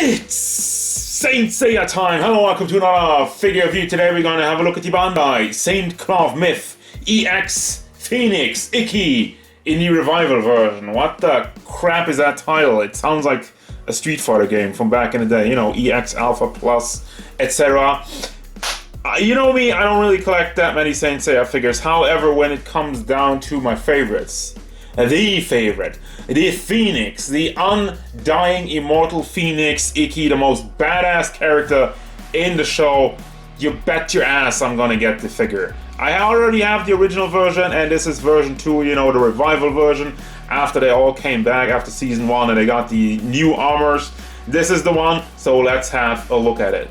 It's Saint Seiya time! Hello, welcome to another figure review. Today we're going to have a look at the Bandai Saint Cloth Myth EX Phoenix Ikki in the revival version. What the crap is that title? It sounds like a Street Fighter game from back in the day, you know, EX Alpha Plus, etc. You know me, I don't really collect that many Saint Seiya figures. However, when it comes down to my favorites, the favorite, the Phoenix, the undying immortal Phoenix Ikki, the most badass character in the show, you bet your ass I'm gonna get the figure. I already have the original version, and this is version 2, you know, the revival version, after they all came back after season 1 and they got the new armors. This is the one, so let's have a look at it.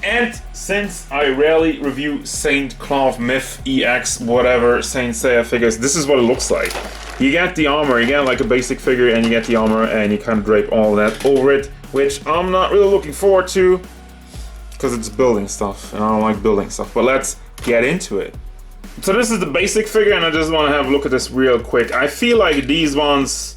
And since I rarely review Saint Cloth Myth, EX, whatever, Saint Seiya figures, this is what it looks like. You get the armor, you get like a basic figure, and you get the armor, and you kind of drape all that over it, which I'm not really looking forward to, because it's building stuff, and I don't like building stuff, but let's get into it. So this is the basic figure, and I just want to have a look at this real quick. I feel like these ones,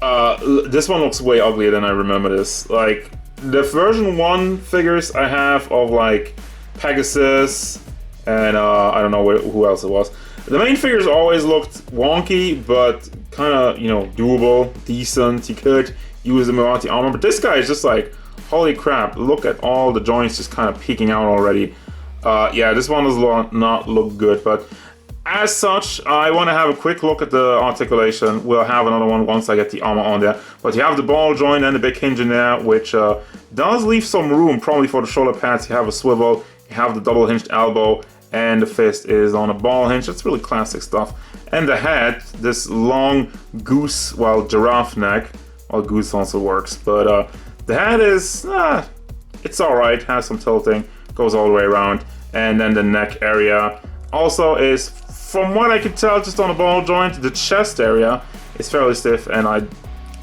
this one looks way uglier than I remember this. Like, the version 1 figures I have of like Pegasus and I don't know who else it was. The main figures always looked wonky, but kind of, you know, doable, decent. You could use them without the armor, but this guy is just like, holy crap, look at all the joints just kind of peeking out already. Yeah, this one does not look good, but as such, I want to have a quick look at the articulation. We'll have another one once I get the armor on there. But you have the ball joint and the big hinge in there, which does leave some room, probably for the shoulder pads. You have a swivel, you have the double hinged elbow, and the fist is on a ball hinge. That's really classic stuff. And the head, this long goose, well, giraffe neck. Well, goose also works, but the head is, it's alright, has some tilting, goes all the way around. And then the neck area also is, from what I can tell, just on the ball joint, the chest area is fairly stiff, and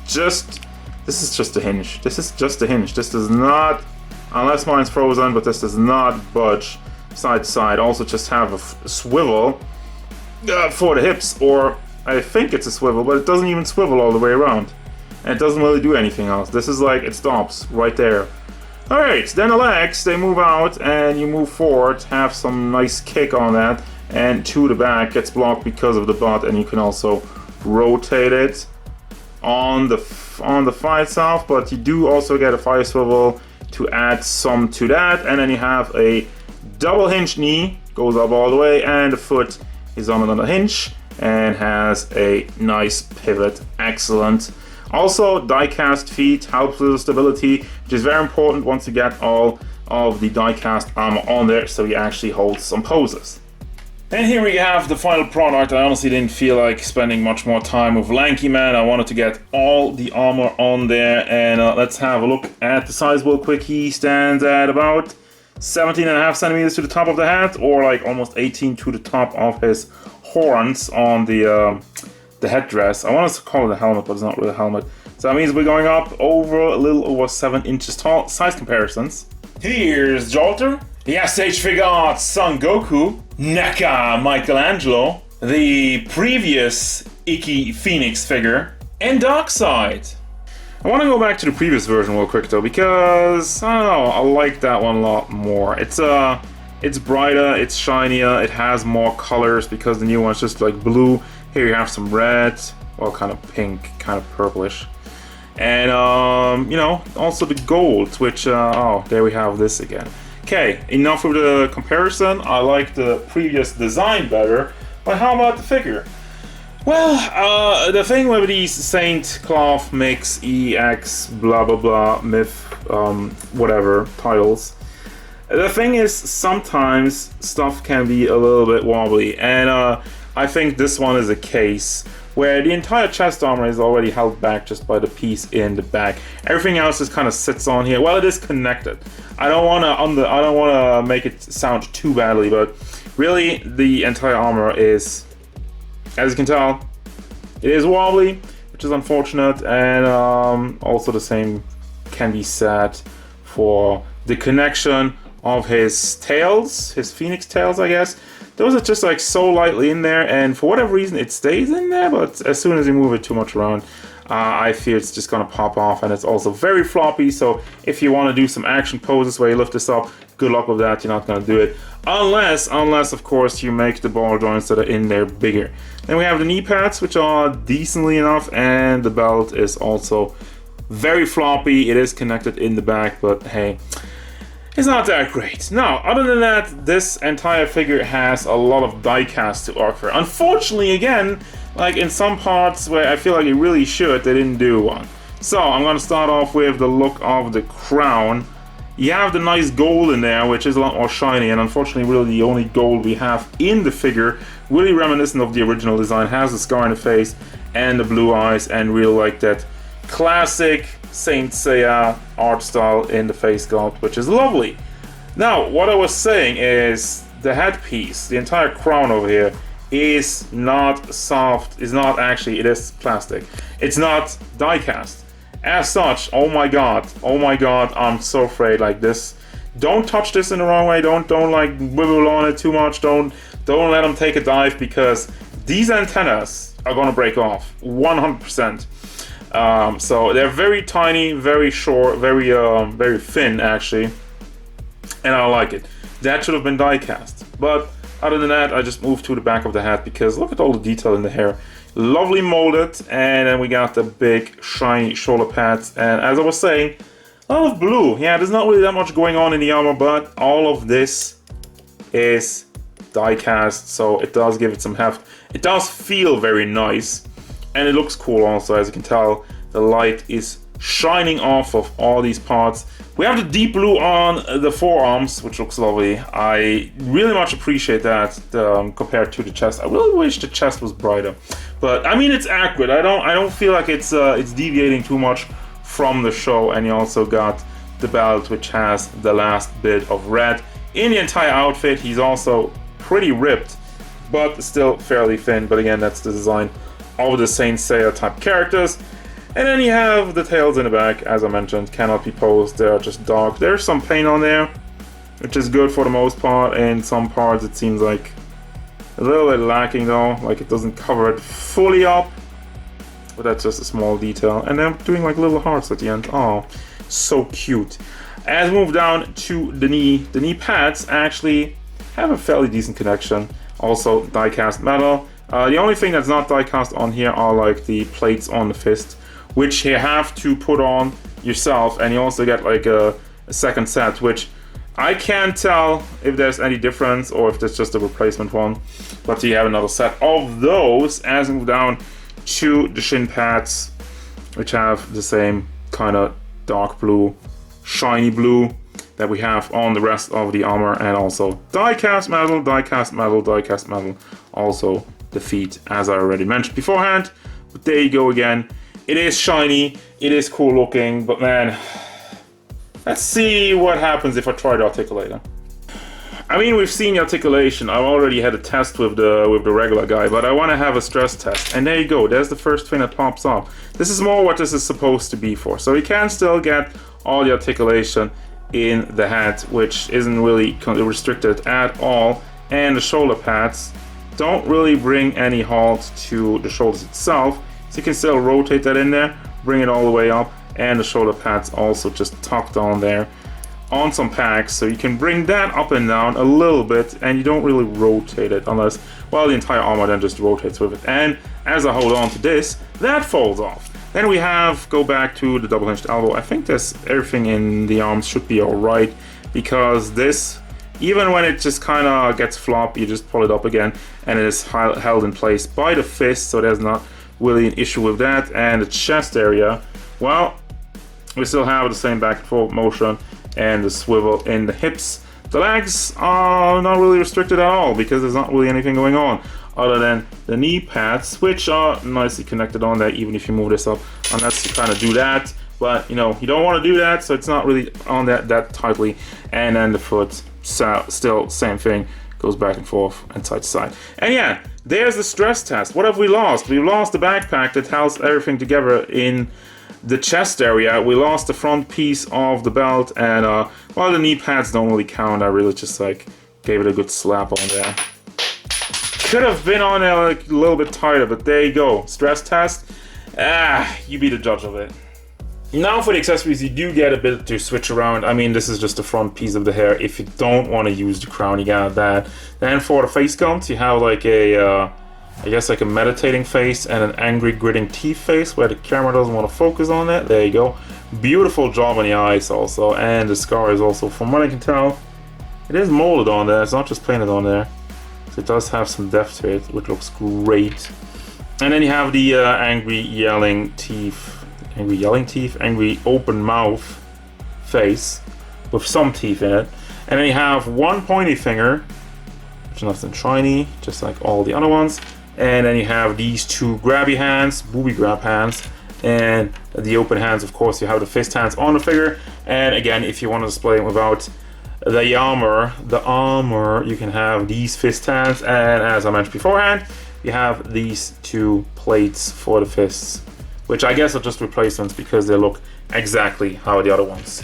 this is just a hinge. This is just a hinge. This does not, unless mine's frozen, but this does not budge side to side. Also just have a swivel for the hips, or I think it's a swivel, but it doesn't even swivel all the way around. And it doesn't really do anything else. This is like, it stops right there. Alright, then the legs, they move out and you move forward, have some nice kick on that, and to the back gets blocked because of the butt, and you can also rotate it on the fly itself, but you do also get a fire swivel to add some to that, and then you have a double hinge knee, goes up all the way, and the foot is on another hinge and has a nice pivot. Excellent. Also, die-cast feet helps with the stability, which is very important once you get all of the die-cast armor on there, so you actually hold some poses. And here we have the final product. I honestly didn't feel like spending much more time with Lanky Man. I wanted to get all the armor on there, and let's have a look at the size real quick. He stands at about 17.5 centimeters to the top of the head, or like almost 18 to the top of his horns on the headdress. I want to call it a helmet, but it's not really a helmet. So that means we're going up over a little over 7 inches tall. Size comparisons. Here's Jolter, the SH Figure Arts Son Goku, NECA Michelangelo, the previous Ikki Phoenix figure, and Darkseid. I want to go back to the previous version real quick though, because I don't know, I like that one a lot more. It's brighter, it's shinier, it has more colors because the new one's just like blue. Here you have some red, well, kind of pink, kind of purplish. And, you know, also the gold, which, oh, there we have this again. Okay, enough of the comparison. I like the previous design better, but how about the figure? Well, the thing with these Saint Cloth Mix, EX, blah blah blah, Myth, whatever, titles. The thing is, sometimes stuff can be a little bit wobbly, and I think this one is a case where the entire chest armor is already held back just by the piece in the back. Everything else just kind of sits on here. Well, it is connected. I don't want to make it sound too badly, but really the entire armor is, as you can tell, it is wobbly, which is unfortunate, and also the same can be said for the connection of his tails, his phoenix tails, I guess. Those are just like so lightly in there, and for whatever reason it stays in there, but as soon as you move it too much around, I feel it's just gonna pop off, and it's also very floppy, so if you want to do some action poses where you lift this up, good luck with that. You're not gonna do it unless of course you make the ball joints that are in there bigger. Then we have the knee pads, which are decently enough, and the belt is also very floppy. It is connected in the back, but hey, it's not that great. Now, other than that, this entire figure has a lot of die cast to offer. Unfortunately, again, like in some parts where I feel like it really should, they didn't do one. So I'm gonna start off with the look of the crown. You have the nice gold in there, which is a lot more shiny, and unfortunately really the only gold we have in the figure, really reminiscent of the original design, has the scar in the face and the blue eyes, and really like that classic Saint Seiya art style in the face sculpt, which is lovely. Now, what I was saying is the headpiece, the entire crown over here, is not soft, is not actually, it is plastic. It's not die cast. As such, oh my god, I'm so afraid, like this. Don't touch this in the wrong way, don't like wibble on it too much, don't let them take a dive, because these antennas are gonna break off, 100%. So they're very tiny, very short, very thin actually, and I like it. That should have been die cast, but other than that, I just moved to the back of the hat because look at all the detail in the hair. Lovely molded, and then we got the big shiny shoulder pads, and as I was saying, a lot of blue. Yeah, there's not really that much going on in the armor, but all of this is die cast, so it does give it some heft. It does feel very nice, and it looks cool also. As you can tell, the light is shining off of all these parts. We have the deep blue on the forearms, which looks lovely. I really much appreciate that compared to the chest. I really wish the chest was brighter, but I mean, it's accurate. I don't feel like it's deviating too much from the show. And you also got the belt, which has the last bit of red in the entire outfit. He's also pretty ripped, but still fairly thin. But again, that's the design of the Saint Seiya type characters. And then you have the tails in the back, as I mentioned, cannot be posed, they're just dark. There's some paint on there, which is good for the most part. In some parts it seems like a little bit lacking though, like it doesn't cover it fully up. But that's just a small detail. And then doing like little hearts at the end. Oh, so cute. As we move down to the knee pads actually have a fairly decent connection. Also die cast metal. The only thing that's not die cast on here are like the plates on the fist, which you have to put on yourself, and you also get like a second set, which I can't tell if there's any difference or if there's just a replacement one, but you have another set of those. As we move down to the shin pads, which have the same kind of dark blue, shiny blue that we have on the rest of the armor, and also die cast metal, die cast metal, die cast metal. Also the feet, as I already mentioned beforehand, but there you go again. It is shiny, it is cool looking, but man, let's see what happens if I try the articulator. I mean, we've seen the articulation. I've already had a test with the regular guy, but I want to have a stress test. And there you go, there's the first thing that pops up. This is more what this is supposed to be for. So you can still get all the articulation in the hat, which isn't really restricted at all. And the shoulder pads don't really bring any halt to the shoulders itself. So you can still rotate that in there, bring it all the way up, and the shoulder pads also just tucked on there on some packs, so you can bring that up and down a little bit, and you don't really rotate it unless, well, the entire armor then just rotates with it. And as I hold on to this, that falls off. Then we go back to the double hinged elbow. I think everything in the arms should be alright, because this, even when it just kind of gets floppy, you just pull it up again, and it is held in place by the fist, so there's not really an issue with that. And the chest area, well, we still have the same back and forth motion and the swivel in the hips. The legs are not really restricted at all because there's not really anything going on other than the knee pads, which are nicely connected on there, even if you move this up, unless you kind of do that. But you know, you don't want to do that, so it's not really on that tightly. And then the foot, still same thing, goes back and forth and side to side. And yeah, there's the stress test. What have we lost? We lost the backpack that holds everything together in the chest area. We lost the front piece of the belt, and well, the knee pads don't really count. I really just like gave it a good slap on there. Could have been on there like a little bit tighter, but there you go. Stress test. You be the judge of it. Now for the accessories, you do get a bit to switch around. I mean, this is just the front piece of the hair. If you don't want to use the crown, you got that. Then for the face sculpt, you have like a, I guess like a meditating face and an angry gritting teeth face where the camera doesn't want to focus on it. There you go. Beautiful job on the eyes also. And the scar is also, from what I can tell, it is molded on there. It's not just painted on there. So it does have some depth to it, which looks great. And then you have the angry yelling teeth. Angry open mouth face with some teeth in it. And then you have one pointy finger, which is nothing shiny, just like all the other ones. And then you have these two grabby hands, booby grab hands, and the open hands. Of course, you have the fist hands on the figure. And again, if you want to display it without the armor, you can have these fist hands. And as I mentioned beforehand, you have these two plates for the fists, which I guess are just replacements because they look exactly how the other ones.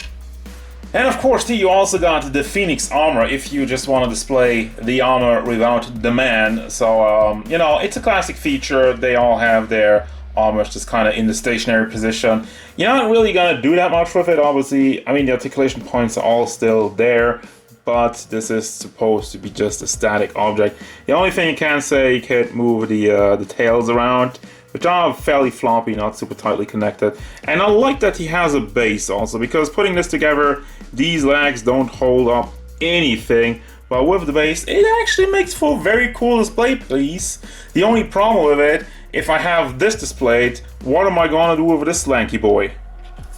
And of course, you also got the Phoenix armor if you just want to display the armor without the man. So, you know, it's a classic feature. They all have their armors just kind of in the stationary position. You're not really going to do that much with it, obviously. I mean, the articulation points are all still there, but this is supposed to be just a static object. The only thing you can say, you can't move the tails around, which are fairly floppy, not super tightly connected. And I like that he has a base also, because putting this together, these legs don't hold up anything. But with the base, it actually makes for a very cool display piece. The only problem with it, if I have this displayed, what am I gonna do with this lanky boy?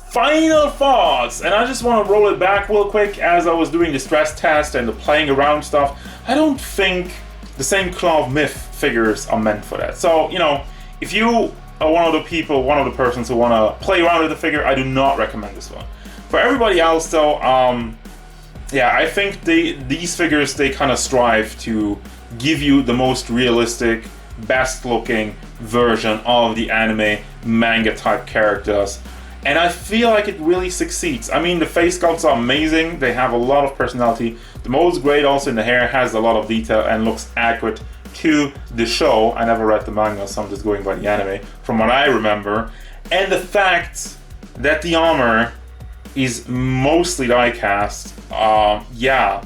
Final thoughts, and I just want to roll it back real quick as I was doing the stress test and the playing around stuff. I don't think the same Claw Myth figures are meant for that. So, you know, if you are one of the persons who want to play around with the figure, I do not recommend this one. For everybody else though, yeah, I think these figures, they kind of strive to give you the most realistic, best looking version of the anime manga type characters. And I feel like it really succeeds. I mean, the face sculpts are amazing. They have a lot of personality. The mold's great also in the hair, has a lot of detail and looks accurate to the show. I never read the manga, so I'm just going by the anime from what I remember. And the fact that the armor is mostly die cast, yeah,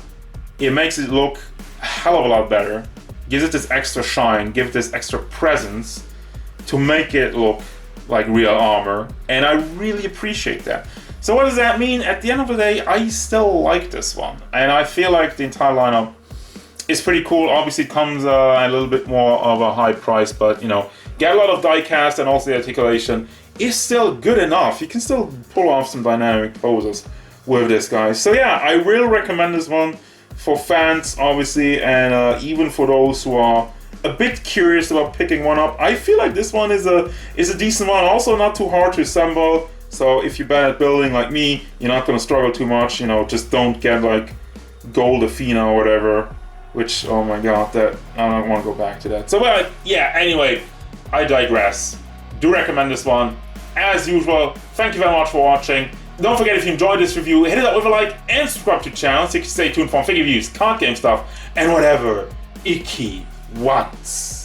it makes it look a hell of a lot better. Gives it this extra shine, gives this extra presence to make it look like real armor, and I really appreciate that. So what does that mean? At the end of the day, I still like this one, and I feel like the entire lineup is pretty cool. Obviously, it comes a little bit more of a high price, but you know, get a lot of die cast, and also the articulation is still good enough. You can still pull off some dynamic poses with this guy. So yeah, I will recommend this one for fans, obviously, and even for those who are a bit curious about picking one up. I feel like this one is a decent one. Also, not too hard to assemble. So if you're bad at building like me, you're not going to struggle too much. You know, just don't get like Gold Athena or whatever. Which, oh my god, that I don't want to go back to that. So, well, yeah. Anyway, I digress. Do recommend this one as usual. Thank you very much for watching. Don't forget, if you enjoyed this review, hit it up with a like and subscribe to the channel so you can stay tuned for figure reviews, card game stuff, and whatever Ikki wants.